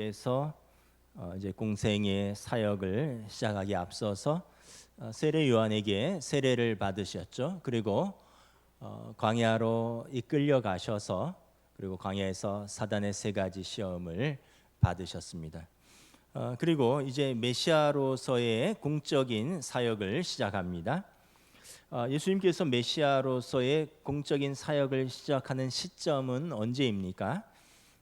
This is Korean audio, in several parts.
예수님께서 이제 공생의 사역을 시작하기 앞서서 세례 요한에게 세례를 받으셨죠. 그리고 광야로 이끌려 가셔서 그리고 광야에서 사단의 세 가지 시험을 받으셨습니다. 그리고 이제 메시아로서의 공적인 사역을 시작합니다. 예수님께서 메시아로서의 공적인 사역을 시작하는 시점은 언제입니까?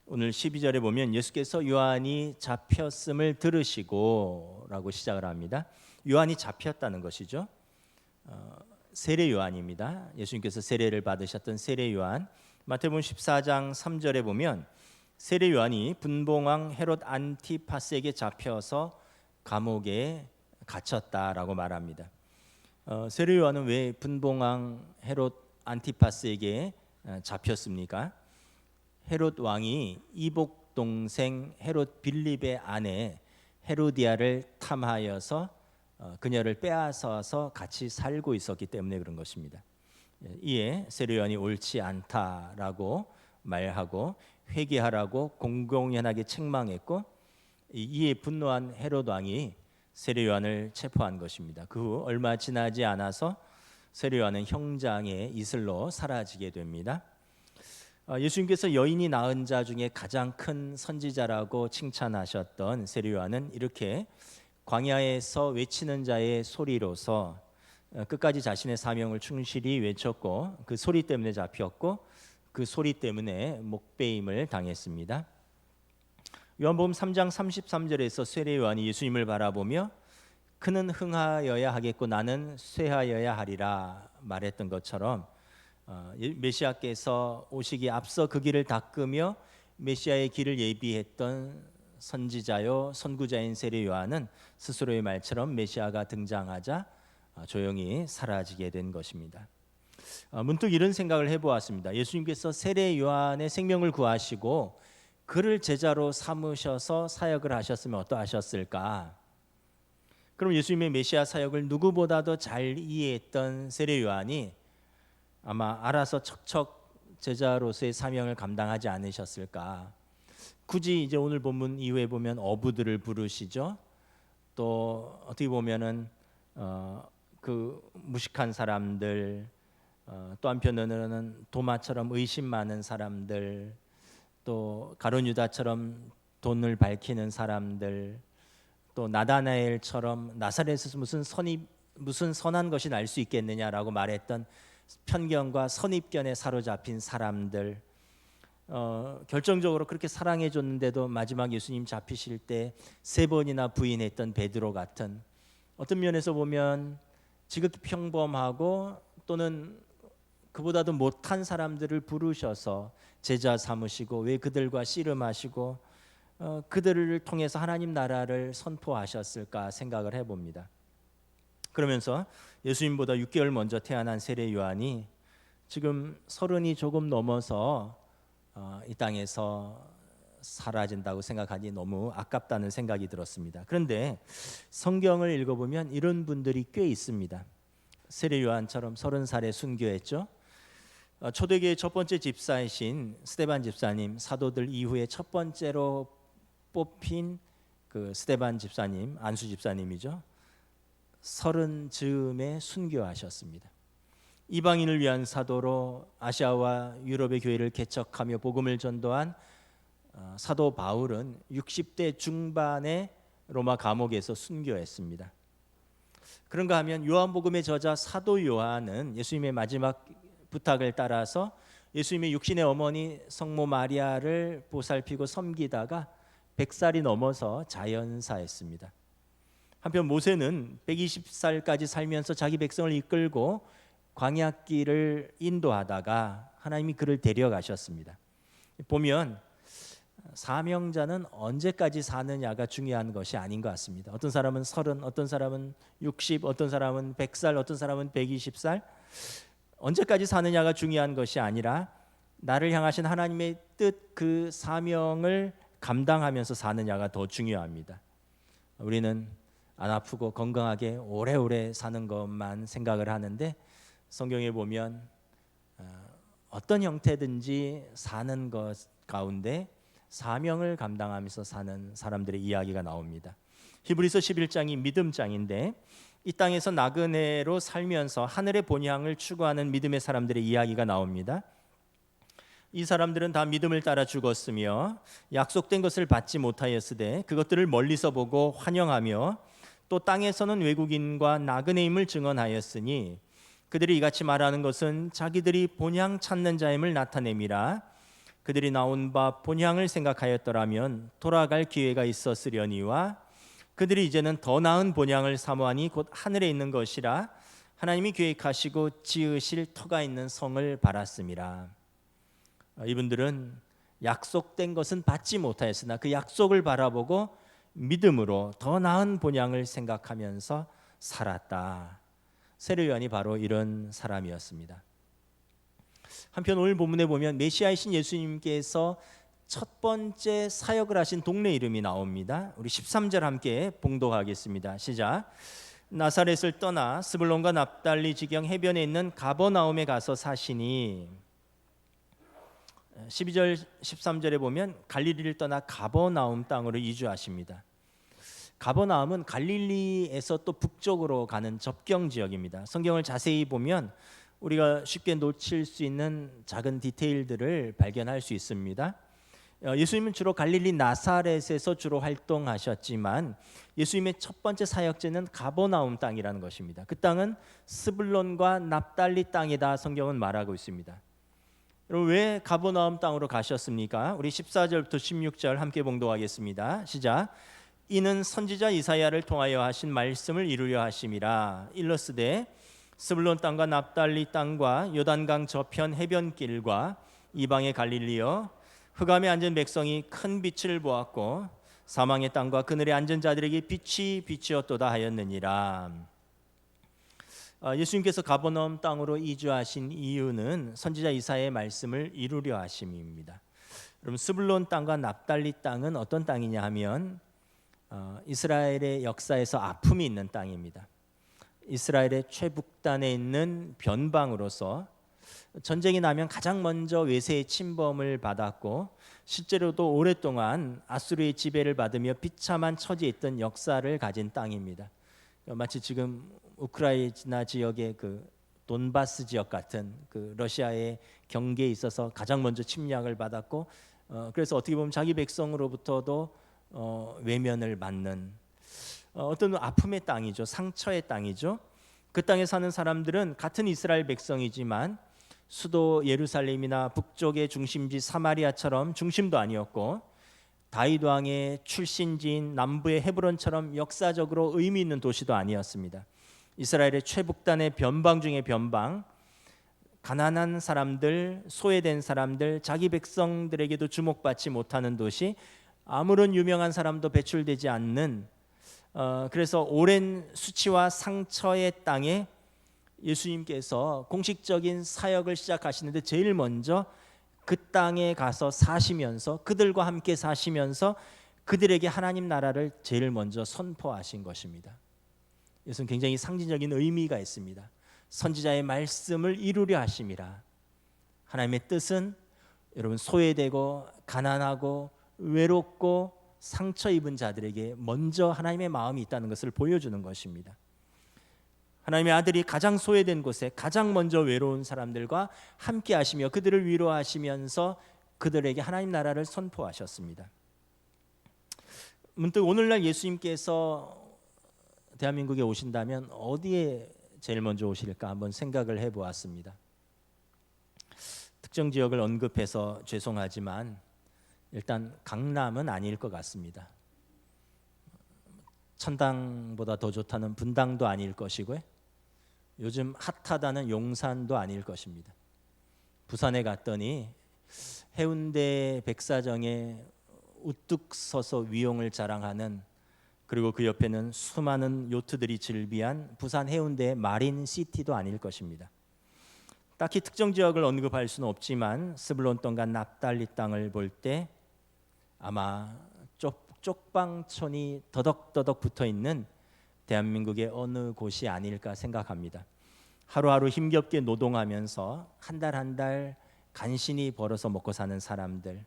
오늘 12절에 보면 예수께서 요한이 잡혔음을 들으시고 라고 시작을 합니다. 요한이 잡혔다는 것이죠. 세례 요한입니다. 예수님께서 세례를 받으셨던 세례 요한. 마태복음 14장 3절에 보면 세례 요한이 분봉왕 헤롯 안티파스에게 잡혀서 감옥에 갇혔다라고 말합니다. 세례 요한은 왜 분봉왕 헤롯 안티파스에게 잡혔습니까? 헤롯 왕이 이복 동생 헤롯 빌립의 아내 헤로디아를 탐하여서 그녀를 빼앗아서 같이 살고 있었기 때문에 그런 것입니다. 이에 세례 요한이 옳지 않다라고 말하고 회개하라고 공공연하게 책망했고, 이에 분노한 헤롯 왕이 세례 요한을 체포한 것입니다. 그 후 얼마 지나지 않아서 세례 요한은 형장의 이슬로 사라지게 됩니다. 예수님께서 여인이 낳은 자 중에 가장 큰 선지자라고 칭찬하셨던 세례 요한은 이렇게 광야에서 외치는 자의 소리로서 끝까지 자신의 사명을 충실히 외쳤고, 그 소리 때문에 잡혔고 그 소리 때문에 목베임을 당했습니다. 요한복음 3장 33절에서 세례 요한이 예수님을 바라보며 그는 흥하여야 하겠고 나는 쇠하여야 하리라 말했던 것처럼 메시아께서 오시기 앞서 그 길을 닦으며 메시아의 길을 예비했던 선지자요 선구자인 세례 요한은 스스로의 말처럼 메시아가 등장하자 조용히 사라지게 된 것입니다. 문득 이런 생각을 해보았습니다. 예수님께서 세례 요한의 생명을 구하시고 그를 제자로 삼으셔서 사역을 하셨으면 어떠하셨을까? 그럼 예수님의 메시아 사역을 누구보다도 잘 이해했던 세례 요한이 아마 알아서 척척 제자로서의 사명을 감당하지 않으셨을까? 굳이 이제 오늘 본문 이후에 보면 어부들을 부르시죠. 또 어떻게 보면은 그 무식한 사람들, 또 한편으로는 도마처럼 의심 많은 사람들, 또 가룟 유다처럼 돈을 밝히는 사람들, 또 나다나엘처럼 나사렛에서 무슨 선한 것이 날 수 있겠느냐라고 말했던 편견과 선입견에 사로잡힌 사람들, 결정적으로 그렇게 사랑해 줬는데도 마지막 예수님 잡히실 때 3번이나 부인했던 베드로 같은, 어떤 면에서 보면 지극히 평범하고 또는 그보다도 못한 사람들을 부르셔서 제자 삼으시고 왜 그들과 씨름하시고 그들을 통해서 하나님 나라를 선포하셨을까 생각을 해봅니다. 그러면서 예수님보다 6개월 먼저 태어난 세례 요한이 지금 30이 조금 넘어서 이 땅에서 사라진다고 생각하니 너무 아깝다는 생각이 들었습니다. 그런데 성경을 읽어보면 이런 분들이 꽤 있습니다. 세례 요한처럼 30살에 순교했죠. 초대교회 첫 번째 집사이신 스데반 집사님, 사도들 이후에 첫 번째로 뽑힌 그 스데반 집사님, 안수 집사님이죠. 30즈음에 순교하셨습니다. 이방인을 위한 사도로 아시아와 유럽의 교회를 개척하며 복음을 전도한 사도 바울은 60대 중반에 로마 감옥에서 순교했습니다. 그런가 하면 요한복음의 저자 사도 요한은 예수님의 마지막 부탁을 따라서 예수님의 육신의 어머니 성모 마리아를 보살피고 섬기다가 100살이 넘어서 자연사했습니다. 한편 모세는 120살까지 살면서 자기 백성을 이끌고 광야길을 인도하다가 하나님이 그를 데려가셨습니다. 보면 사명자는 언제까지 사느냐가 중요한 것이 아닌 것 같습니다. 어떤 사람은 30, 어떤 사람은 60, 어떤 사람은 100살, 어떤 사람은 120살. 언제까지 사느냐가 중요한 것이 아니라 나를 향하신 하나님의 뜻, 그 사명을 감당하면서 사느냐가 더 중요합니다. 우리는 안 아프고 건강하게 오래오래 사는 것만 생각을 하는데 성경에 보면 어떤 형태든지 사는 것 가운데 사명을 감당하면서 사는 사람들의 이야기가 나옵니다. 히브리서 11장이 믿음장인데 이 땅에서 나그네로 살면서 하늘의 본향을 추구하는 믿음의 사람들의 이야기가 나옵니다. 이 사람들은 다 믿음을 따라 죽었으며 약속된 것을 받지 못하였으되 그것들을 멀리서 보고 환영하며 또 땅에서는 외국인과 나그네임을 증언하였으니 그들이 이같이 말하는 것은 자기들이 본향 찾는 자임을 나타냄이라. 그들이 나온 바 본향을 생각하였더라면 돌아갈 기회가 있었으려니와 그들이 이제는 더 나은 본향을 사모하니 곧 하늘에 있는 것이라. 하나님이 계획하시고 지으실 터가 있는 성을 바랐음이라. 이분들은 약속된 것은 받지 못하였으나 그 약속을 바라보고 믿음으로 더 나은 본향을 생각하면서 살았다. 세례 요한이 바로 이런 사람이었습니다. 한편 오늘 본문에 보면 메시아이신 예수님께서 첫 번째 사역을 하신 동네 이름이 나옵니다. 우리 13절 함께 봉독하겠습니다. 시작. 나사렛을 떠나 스불론과 납달리 지경 해변에 있는 가버나움에 가서 사시니 12절 13절에 보면 갈릴리를 떠나 가버나움 땅으로 이주하십니다. 가버나움은 갈릴리에서 또 북쪽으로 가는 접경 지역입니다. 성경을 자세히 보면 우리가 쉽게 놓칠 수 있는 작은 디테일들을 발견할 수 있습니다. 예수님은 주로 갈릴리 나사렛에서 주로 활동하셨지만 예수님의 첫 번째 사역지는 가버나움 땅이라는 것입니다. 그 땅은 스불론과 납달리 땅이다 성경은 말하고 있습니다. 여러분 왜 가버나움 땅으로 가셨습니까? 우리 14절부터 16절 함께 봉독하겠습니다. 시작. 이는 선지자 이사야를 통하여 하신 말씀을 이루려 하심이라. 일러스되 스불론 땅과 납달리 땅과 요단강 저편 해변길과 이방의 갈릴리여 흑암에 앉은 백성이 큰 빛을 보았고 사망의 땅과 그늘에 앉은 자들에게 빛이 비치었도다 하였느니라. 예수님께서 가버나움 땅으로 이주하신 이유는 선지자 이사야의 말씀을 이루려 하심입니다. 여러분 스불론 땅과 납달리 땅은 어떤 땅이냐 하면 이스라엘의 역사에서 아픔이 있는 땅입니다. 이스라엘의 최북단에 있는 변방으로서 전쟁이 나면 가장 먼저 외세의 침범을 받았고 실제로도 오랫동안 아수르의 지배를 받으며 비참한 처지에 있던 역사를 가진 땅입니다. 마치 지금 우크라이나 지역의 그 돈바스 지역 같은 그 러시아의 경계에 있어서 가장 먼저 침략을 받았고 그래서 어떻게 보면 자기 백성으로부터도 외면을 받는 어떤 아픔의 땅이죠. 상처의 땅이죠. 그 땅에 사는 사람들은 같은 이스라엘 백성이지만 수도 예루살렘이나 북쪽의 중심지 사마리아처럼 중심도 아니었고 다윗 왕의 출신지인 남부의 헤브론처럼 역사적으로 의미 있는 도시도 아니었습니다. 이스라엘의 최북단의 변방 중의 변방, 가난한 사람들, 소외된 사람들, 자기 백성들에게도 주목받지 못하는 도시, 아무런 유명한 사람도 배출되지 않는 그래서 오랜 수치와 상처의 땅에 예수님께서 공식적인 사역을 시작하시는데 제일 먼저 그 땅에 가서 사시면서 그들과 함께 사시면서 그들에게 하나님 나라를 제일 먼저 선포하신 것입니다. 이것은 굉장히 상징적인 의미가 있습니다. 선지자의 말씀을 이루려 하심이라. 하나님의 뜻은 여러분 소외되고 가난하고 외롭고 상처 입은 자들에게 먼저 하나님의 마음이 있다는 것을 보여주는 것입니다. 하나님의 아들이 가장 소외된 곳에 가장 먼저 외로운 사람들과 함께 하시며 그들을 위로하시면서 그들에게 하나님 나라를 선포하셨습니다. 문득 오늘날 예수님께서 대한민국에 오신다면 어디에 제일 먼저 오실까 한번 생각을 해보았습니다. 특정 지역을 언급해서 죄송하지만 일단 강남은 아닐 것 같습니다. 천당보다 더 좋다는 분당도 아닐 것이고요. 요즘 핫하다는 용산도 아닐 것입니다. 부산에 갔더니 해운대 백사정에 우뚝 서서 위용을 자랑하는 그리고 그 옆에는 수많은 요트들이 즐비한 부산 해운대의 마린시티도 아닐 것입니다. 딱히 특정 지역을 언급할 수는 없지만 스불론 땅과 납달리 땅을 볼 때 아마 쪽방촌이 더덕더덕 붙어있는 대한민국의 어느 곳이 아닐까 생각합니다. 하루하루 힘겹게 노동하면서 한 달 한 달 간신히 벌어서 먹고 사는 사람들,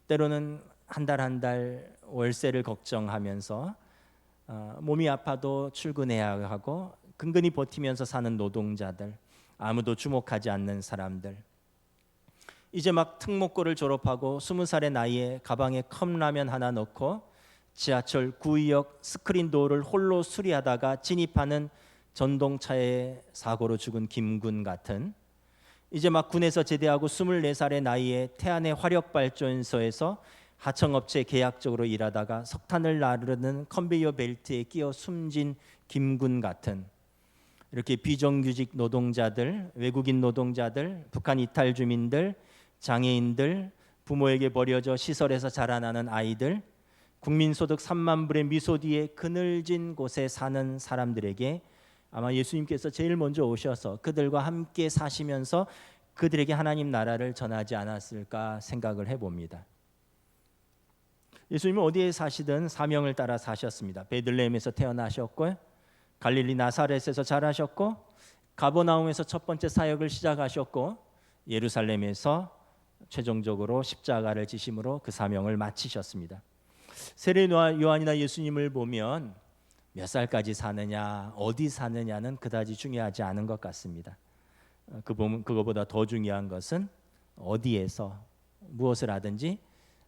때로는 한 달 한 달 월세를 걱정하면서 몸이 아파도 출근해야 하고 근근히 버티면서 사는 노동자들, 아무도 주목하지 않는 사람들, 이제 막 특목고를 졸업하고 20살의 나이에 가방에 컵라면 하나 넣고 지하철 구의역 스크린 도어를 홀로 수리하다가 진입하는 전동차의 사고로 죽은 김군 같은, 이제 막 군에서 제대하고 24살의 나이에 태안의 화력발전소에서 하청업체 계약적으로 일하다가 석탄을 나르는 컨베이어 벨트에 끼어 숨진 김군 같은, 이렇게 비정규직 노동자들, 외국인 노동자들, 북한 이탈 주민들, 장애인들, 부모에게 버려져 시설에서 자라나는 아이들, 국민소득 3만 불의 미소 뒤에 그늘진 곳에 사는 사람들에게 아마 예수님께서 제일 먼저 오셔서 그들과 함께 사시면서 그들에게 하나님 나라를 전하지 않았을까 생각을 해봅니다. 예수님은 어디에 사시든 사명을 따라 사셨습니다. 베들레헴에서 태어나셨고, 갈릴리 나사렛에서 자라셨고, 가버나움에서 첫 번째 사역을 시작하셨고, 예루살렘에서 최종적으로 십자가를 지심으로 그 사명을 마치셨습니다. 세례 요한이나 예수님을 보면 몇 살까지 사느냐, 어디 사느냐는 그다지 중요하지 않은 것 같습니다. 그거보다 더 중요한 것은 어디에서 무엇을 하든지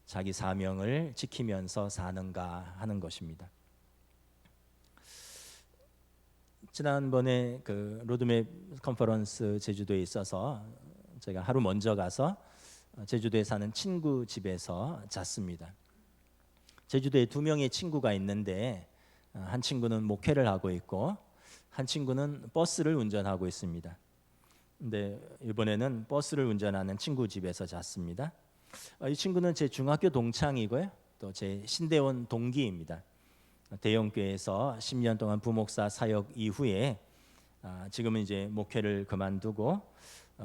자기 사명을 지키면서 사는가 하는 것입니다. 지난번에 그 로드맵 컨퍼런스 제주도에 있어서 제가 하루 먼저 가서 제주도에 사는 친구 집에서 잤습니다. 제주도에 2명의 친구가 있는데 한 친구는 목회를 하고 있고 한 친구는 버스를 운전하고 있습니다. 근데 이번에는 버스를 운전하는 친구 집에서 잤습니다. 이 친구는 제 중학교 동창이고요, 또 제 신대원 동기입니다. 대형교회에서 10년 동안 부목사 사역 이후에 지금은 이제 목회를 그만두고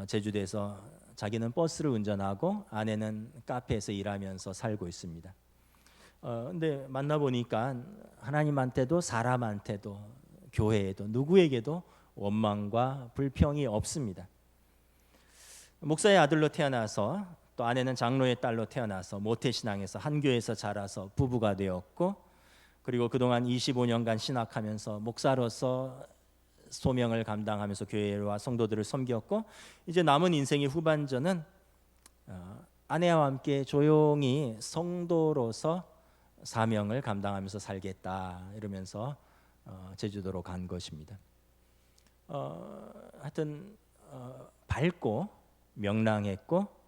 제주도에서 자기는 버스를 운전하고 아내는 카페에서 일하면서 살고 있습니다. 근데 만나보니까 하나님한테도 사람한테도 교회에도 누구에게도 원망과 불평이 없습니다. 목사의 아들로 태어나서 또 아내는 장로의 딸로 태어나서 모태신앙에서 한 교회에서 자라서 부부가 되었고, 그리고 그동안 25년간 신학하면서 목사로서 소명을 감당하면서 교회와 성도들을 섬겼고, 이제 남은 인생의 후반전은 아내와 함께 조용히 성도로서 사명을 감당하면서 살겠다 이러면서 제주도로 간 것입니다. 하여튼 밝고 명랑했고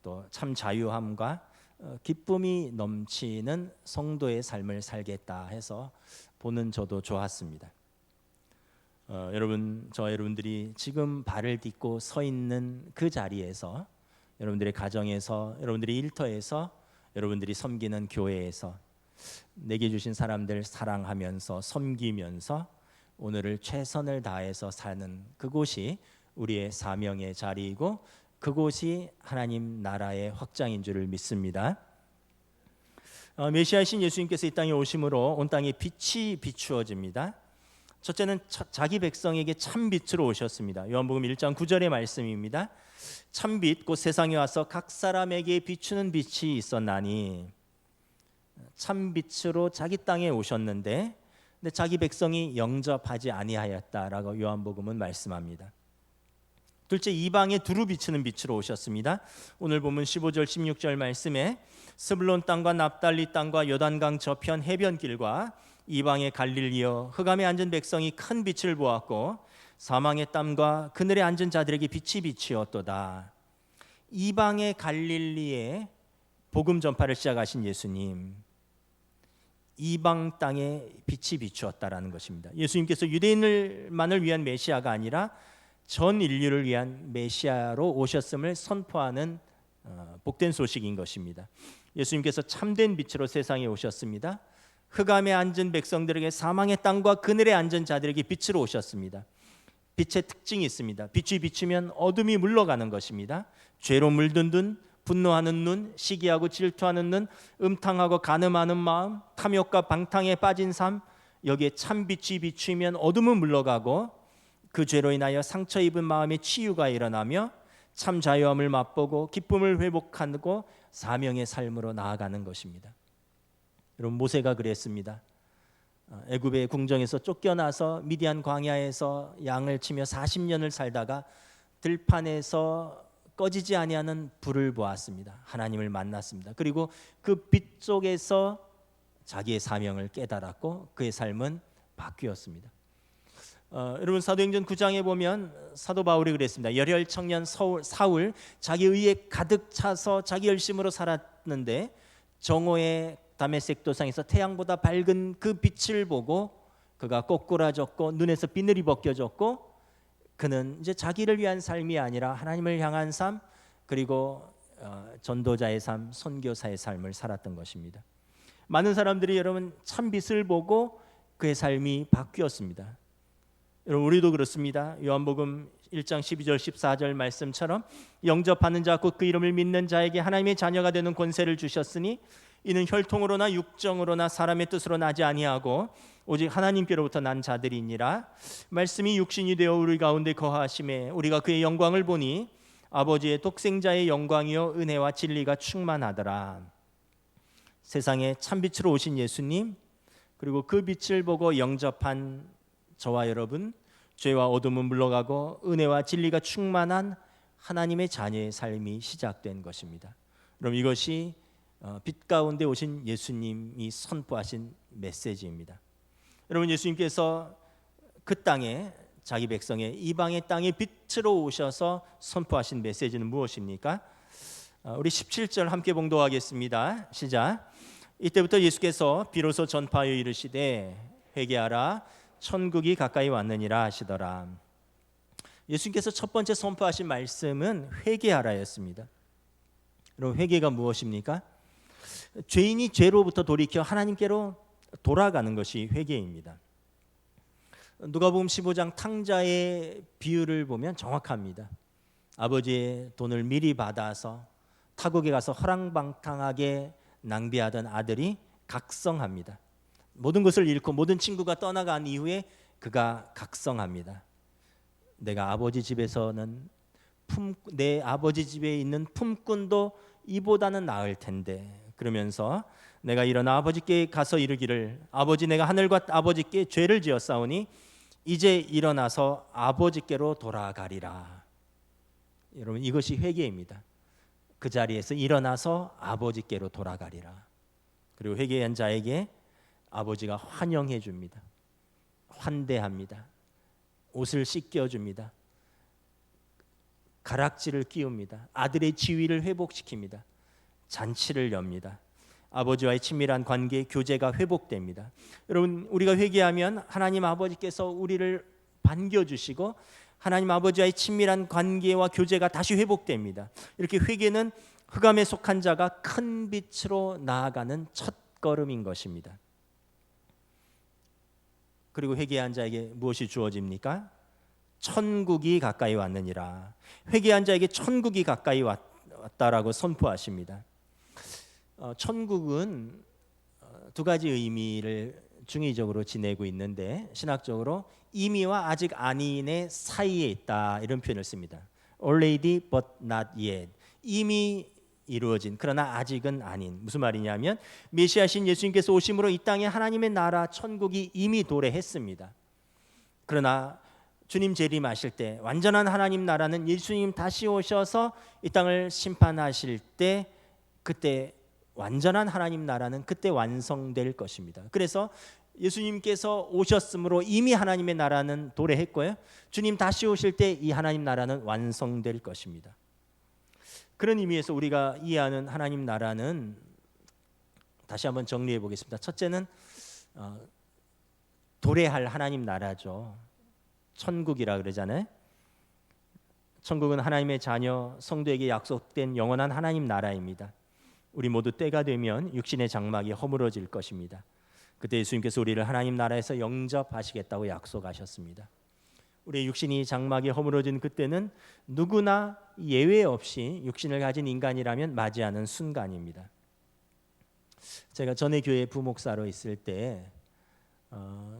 또 참 자유함과 기쁨이 넘치는 성도의 삶을 살겠다 해서 보는 저도 좋았습니다. 여러분들이 지금 발을 딛고 서 있는 그 자리에서, 여러분들의 가정에서, 여러분들의 일터에서, 여러분들이 섬기는 교회에서 내게 주신 사람들 사랑하면서 섬기면서 오늘을 최선을 다해서 사는 그곳이 우리의 사명의 자리이고 그곳이 하나님 나라의 확장인 줄을 믿습니다. 메시아이신 예수님께서 이 땅에 오심으로 온 땅에 빛이 비추어집니다. 첫째는 자기 백성에게 참빛으로 오셨습니다. 요한복음 1장 9절의 말씀입니다. 참빛 곧 세상에 와서 각 사람에게 비추는 빛이 있었나니, 참빛으로 자기 땅에 오셨는데 근데 자기 백성이 영접하지 아니하였다라고 요한복음은 말씀합니다. 둘째, 이방에 두루 비추는 빛으로 오셨습니다. 오늘 보면 15절 16절 말씀에 스불론 땅과 납달리 땅과 요단강 저편 해변길과 이방의 갈릴리여 흑암에 앉은 백성이 큰 빛을 보았고 사망의 땀과 그늘에 앉은 자들에게 빛이 비치었도다. 이방의 갈릴리에 복음 전파를 시작하신 예수님, 이방 땅에 빛이 비추었다라는 것입니다. 예수님께서 유대인만을 위한 메시아가 아니라 전 인류를 위한 메시아로 오셨음을 선포하는 복된 소식인 것입니다. 예수님께서 참된 빛으로 세상에 오셨습니다. 흑암에 앉은 백성들에게 사망의 땅과 그늘에 앉은 자들에게 빛으로 오셨습니다. 빛의 특징이 있습니다. 빛이 비추면 어둠이 물러가는 것입니다. 죄로 물든 눈, 분노하는 눈, 시기하고 질투하는 눈, 음탕하고 간음하는 마음, 탐욕과 방탕에 빠진 삶, 여기에 참빛이 비추면 어둠은 물러가고 그 죄로 인하여 상처 입은 마음의 치유가 일어나며 참 자유함을 맛보고 기쁨을 회복하고 사명의 삶으로 나아가는 것입니다. 여러분, 모세가 그랬습니다. 애굽의 궁정에서 쫓겨나서 미디안 광야에서 양을 치며 40년을 살다가 들판에서 꺼지지 아니하는 불을 보았습니다. 하나님을 만났습니다. 그리고 그 빛 속에서 자기의 사명을 깨달았고 그의 삶은 바뀌었습니다. 여러분, 사도행전 9장에 보면 사도 바울이 그랬습니다. 열혈 청년 사울, 자기 의에 가득 차서 자기 열심으로 살았는데 정오의 다메섹 도상에서 태양보다 밝은 그 빛을 보고 그가 꼬꾸라졌고 눈에서 비늘이 벗겨졌고 그는 이제 자기를 위한 삶이 아니라 하나님을 향한 삶, 그리고 전도자의 삶, 선교사의 삶을 살았던 것입니다. 많은 사람들이 여러분 참 빛을 보고 그의 삶이 바뀌었습니다. 여러분, 우리도 그렇습니다. 요한복음 1장 12절 14절 말씀처럼 영접하는 자 곧 그 이름을 믿는 자에게 하나님의 자녀가 되는 권세를 주셨으니 이는 혈통으로나 육정으로나 사람의 뜻으로 나지 아니하고 오직 하나님께로부터 난 자들이니라. 말씀이 육신이 되어 우리 가운데 거하심에 우리가 그의 영광을 보니 아버지의 독생자의 영광이요 은혜와 진리가 충만하더라. 세상에 참빛으로 오신 예수님, 그리고 그 빛을 보고 영접한 저와 여러분, 죄와 어둠은 물러가고 은혜와 진리가 충만한 하나님의 자녀의 삶이 시작된 것입니다. 그럼 이것이 빛 가운데 오신 예수님이 선포하신 메시지입니다. 여러분, 예수님께서 그 땅에 자기 백성의 이방의 땅에 빛으로 오셔서 선포하신 메시지는 무엇입니까? 우리 17절 함께 봉독하겠습니다. 시작. 이때부터 예수께서 비로소 전파하여 이르시되 회개하라 천국이 가까이 왔느니라 하시더라. 예수님께서 첫 번째 선포하신 말씀은 회개하라였습니다. 여러분, 회개가 무엇입니까? 죄인이 죄로부터 돌이켜 하나님께로 돌아가는 것이 회개입니다. 누가복음 15장 탕자의 비유를 보면 정확합니다. 아버지의 돈을 미리 받아서 타국에 가서 허랑방탕하게 낭비하던 아들이 각성합니다. 모든 것을 잃고 모든 친구가 떠나간 이후에 그가 각성합니다. 내가 아버지 집에서는 내 아버지 집에 있는 품꾼도 이보다는 나을 텐데, 그러면서 내가 일어나 아버지께 가서 이르기를 아버지, 내가 하늘과 아버지께 죄를 지었사오니 이제 일어나서 아버지께로 돌아가리라. 여러분, 이것이 회개입니다. 그 자리에서 일어나서 아버지께로 돌아가리라. 그리고 회개한 자에게 아버지가 환영해 줍니다. 환대합니다. 옷을 씻겨 줍니다. 가락지를 끼웁니다. 아들의 지위를 회복시킵니다. 잔치를 엽니다. 아버지와의 친밀한 관계, 교제가 회복됩니다. 여러분, 우리가 회개하면 하나님 아버지께서 우리를 반겨주시고 하나님 아버지와의 친밀한 관계와 교제가 다시 회복됩니다. 이렇게 회개는 흑암에 속한 자가 큰 빛으로 나아가는 첫 걸음인 것입니다. 그리고 회개한 자에게 무엇이 주어집니까? 천국이 가까이 왔느니라. 회개한 자에게 천국이 가까이 왔다라고 선포하십니다. 천국은 두 가지 의미를 중의적으로 지내고 있는데, 신학적으로 이미와 아직 아닌의 사이에 있다, 이런 표현을 씁니다. Already but not yet. 이미 이루어진 그러나 아직은 아닌. 무슨 말이냐면 메시아신 예수님께서 오심으로 이 땅에 하나님의 나라 천국이 이미 도래했습니다. 그러나 주님 재림하실 때 완전한 하나님 나라는 예수님 다시 오셔서 이 땅을 심판하실 때, 그때 완전한 하나님 나라는 그때 완성될 것입니다. 그래서 예수님께서 오셨으므로 이미 하나님의 나라는 도래했고요, 주님 다시 오실 때 이 하나님 나라는 완성될 것입니다. 그런 의미에서 우리가 이해하는 하나님 나라는, 다시 한번 정리해 보겠습니다. 첫째는 도래할 하나님 나라죠. 천국이라 그러잖아요. 천국은 하나님의 자녀 성도에게 약속된 영원한 하나님 나라입니다. 우리 모두 때가 되면 육신의 장막이 허물어질 것입니다. 그때 예수님께서 우리를 하나님 나라에서 영접하시겠다고 약속하셨습니다. 우리의 육신이 장막이 허물어진 그때는 누구나 예외 없이 육신을 가진 인간이라면 맞이하는 순간입니다. 제가 전에 교회 부목사로 있을 때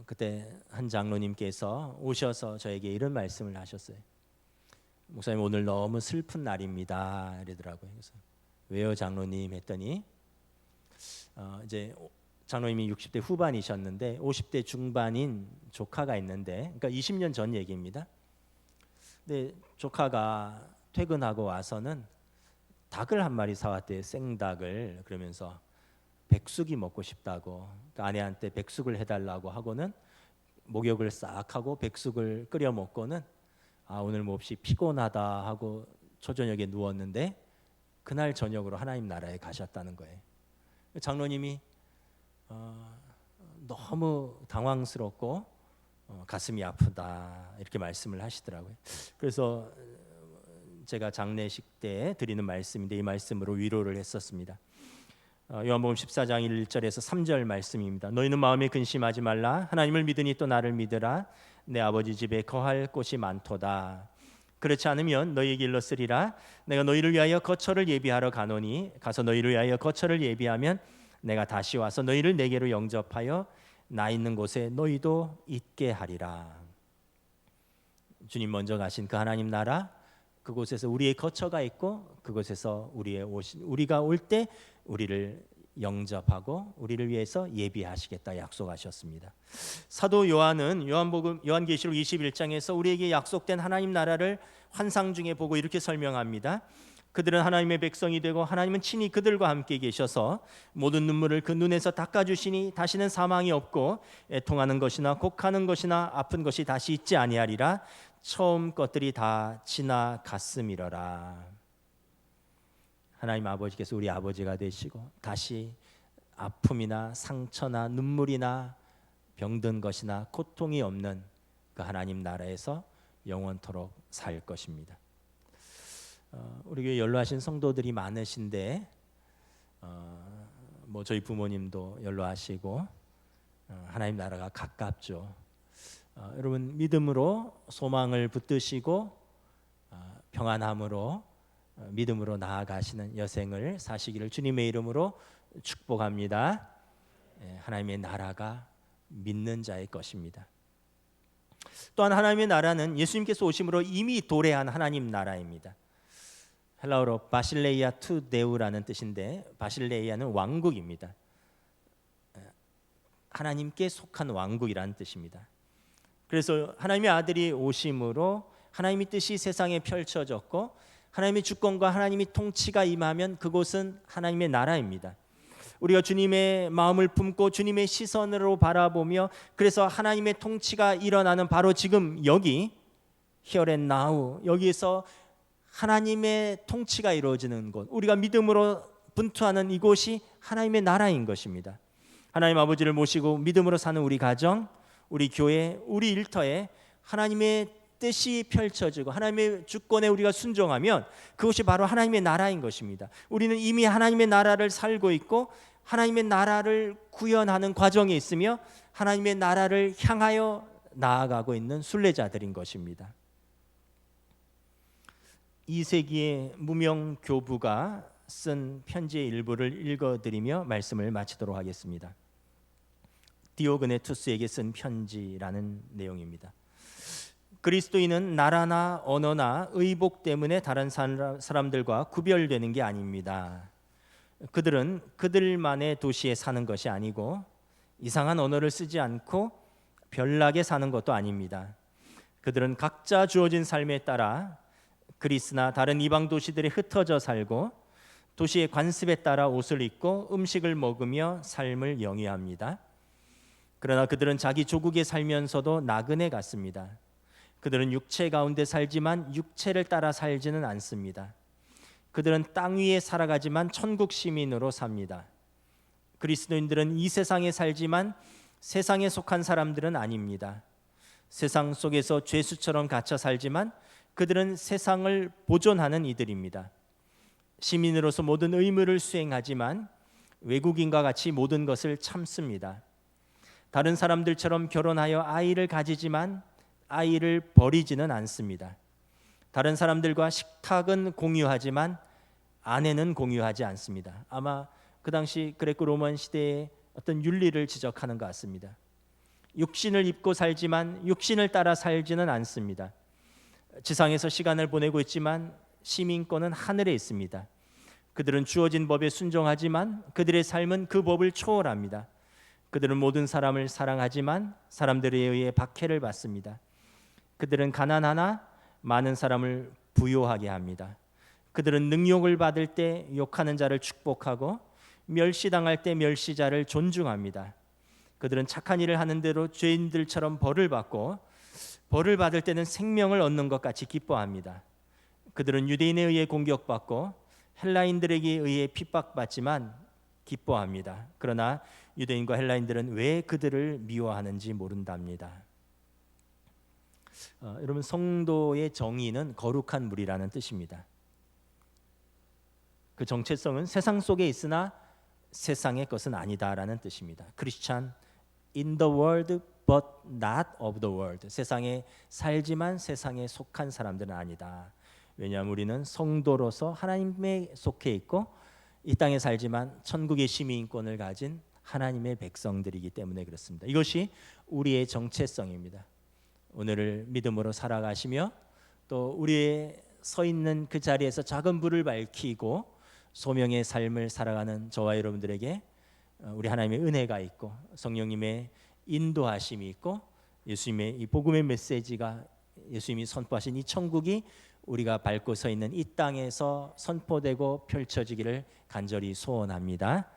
그때 한 장로님께서 오셔서 저에게 이런 말씀을 하셨어요. 목사님, 오늘 너무 슬픈 날입니다, 이러더라고요. 그래서 왜요 장로님 했더니 이제 장로님이 60대 후반이셨는데 50대 중반인 조카가 있는데, 그러니까 20년 전 얘기입니다. 근데 조카가 퇴근하고 와서는 닭을 한 마리 사왔대요. 생닭을. 그러면서 백숙이 먹고 싶다고, 그러니까 아내한테 백숙을 해달라고 하고는 목욕을 싹 하고 백숙을 끓여 먹고는 오늘 몹시 피곤하다 하고 초저녁에 누웠는데 그날 저녁으로 하나님 나라에 가셨다는 거예요. 장로님이 너무 당황스럽고 가슴이 아프다 이렇게 말씀을 하시더라고요. 그래서 제가 장례식 때 드리는 말씀인데 이 말씀으로 위로를 했었습니다. 요한복음 14장 1절에서 3절 말씀입니다. 너희는 마음에 근심하지 말라. 하나님을 믿으니 또 나를 믿으라. 내 아버지 집에 거할 곳이 많도다. 그렇지 않으면 너희에게 일렀으리라. 내가 너희를 위하여 거처를 예비하러 가노니 가서 너희를 위하여 거처를 예비하면 내가 다시 와서 너희를 내게로 영접하여 나 있는 곳에 너희도 있게 하리라. 주님 먼저 가신 그 하나님 나라, 그곳에서 우리의 거처가 있고 그곳에서 우리가 올 때 우리를 영접하고 우리를 위해서 예비하시겠다 약속하셨습니다. 사도 요한은 요한계시록 21장에서 우리에게 약속된 하나님 나라를 환상 중에 보고 이렇게 설명합니다. 그들은 하나님의 백성이 되고 하나님은 친히 그들과 함께 계셔서 모든 눈물을 그 눈에서 닦아주시니 다시는 사망이 없고 애통하는 것이나 곡하는 것이나 아픈 것이 다시 있지 아니하리라. 처음 것들이 다 지나갔음이러라. 하나님 아버지께서 우리 아버지가 되시고 다시 아픔이나 상처나 눈물이나 병든 것이나 고통이 없는 그 하나님 나라에서 영원토록 살 것입니다. 우리 교회 연로하신 성도들이 많으신데 저희 부모님도 연로하시고 하나님 나라가 가깝죠. 여러분 믿음으로 소망을 붙드시고 평안함으로 믿음으로 나아가시는 여생을 사시기를 주님의 이름으로 축복합니다. 하나님의 나라가 믿는 자의 것입니다. 또한 하나님의 나라는 예수님께서 오심으로 이미 도래한 하나님 나라입니다. 헬라어로 바실레이아 투 데우라는 뜻인데 바실레이아는 왕국입니다. 하나님께 속한 왕국이라는 뜻입니다. 그래서 하나님의 아들이 오심으로 하나님의 뜻이 세상에 펼쳐졌고 하나님의 주권과 하나님의 통치가 임하면 그곳은 하나님의 나라입니다. 우리가 주님의 마음을 품고 주님의 시선으로 바라보며 그래서 하나님의 통치가 일어나는 바로 지금 여기 here and now 여기에서 하나님의 통치가 이루어지는 곳, 우리가 믿음으로 분투하는 이곳이 하나님의 나라인 것입니다. 하나님 아버지를 모시고 믿음으로 사는 우리 가정, 우리 교회, 우리 일터에 하나님의 뜻이 펼쳐지고 하나님의 주권에 우리가 순종하면 그것이 바로 하나님의 나라인 것입니다. 우리는 이미 하나님의 나라를 살고 있고 하나님의 나라를 구현하는 과정에 있으며 하나님의 나라를 향하여 나아가고 있는 순례자들인 것입니다. 2세기의 무명 교부가 쓴 편지의 일부를 읽어드리며 말씀을 마치도록 하겠습니다. 디오그네투스에게 쓴 편지라는 내용입니다. 그리스도인은 나라나 언어나 의복 때문에 다른 사람들과 구별되는 게 아닙니다. 그들은 그들만의 도시에 사는 것이 아니고 이상한 언어를 쓰지 않고 별나게 사는 것도 아닙니다. 그들은 각자 주어진 삶에 따라 그리스나 다른 이방 도시들에 흩어져 살고 도시의 관습에 따라 옷을 입고 음식을 먹으며 삶을 영위합니다. 그러나 그들은 자기 조국에 살면서도 나그네 같습니다. 그들은 육체 가운데 살지만 육체를 따라 살지는 않습니다. 그들은 땅 위에 살아가지만 천국 시민으로 삽니다. 그리스도인들은 이 세상에 살지만 세상에 속한 사람들은 아닙니다. 세상 속에서 죄수처럼 갇혀 살지만 그들은 세상을 보존하는 이들입니다. 시민으로서 모든 의무를 수행하지만 외국인과 같이 모든 것을 참습니다. 다른 사람들처럼 결혼하여 아이를 가지지만 아이를 버리지는 않습니다. 다른 사람들과 식탁은 공유하지만 아내는 공유하지 않습니다. 아마 그 당시 그레코 로만 시대의 어떤 윤리를 지적하는 것 같습니다. 육신을 입고 살지만 육신을 따라 살지는 않습니다. 지상에서 시간을 보내고 있지만 시민권은 하늘에 있습니다. 그들은 주어진 법에 순종하지만 그들의 삶은 그 법을 초월합니다. 그들은 모든 사람을 사랑하지만 사람들에 의해 박해를 받습니다. 그들은 가난하나 많은 사람을 부요하게 합니다. 그들은 능욕을 받을 때 욕하는 자를 축복하고 멸시당할 때 멸시자를 존중합니다. 그들은 착한 일을 하는 대로 죄인들처럼 벌을 받고 벌을 받을 때는 생명을 얻는 것 같이 기뻐합니다. 그들은 유대인에 의해 공격받고 헬라인들에게 의해 핍박받지만 기뻐합니다. 그러나 유대인과 헬라인들은 왜 그들을 미워하는지 모른답니다. 여러분, 성도의 정의는 거룩한 물이라는 뜻입니다. 그 정체성은 세상 속에 있으나 세상의 것은 아니다라는 뜻입니다. Christian in the world but not of the world. 세상에 살지만 세상에 속한 사람들은 아니다. 왜냐하면 우리는 성도로서 하나님에 속해 있고 이 땅에 살지만 천국의 시민권을 가진 하나님의 백성들이기 때문에 그렇습니다. 이것이 우리의 정체성입니다. 오늘을 믿음으로 살아가시며 또 우리의 서 있는 그 자리에서 작은 불을 밝히고 소명의 삶을 살아가는 저와 여러분들에게 우리 하나님의 은혜가 있고 성령님의 인도하심이 있고 예수님의 이 복음의 메시지가 예수님이 선포하신 이 천국이 우리가 밟고 서 있는 이 땅에서 선포되고 펼쳐지기를 간절히 소원합니다.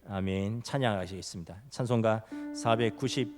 아멘. 찬양하시겠습니다. 찬송가 491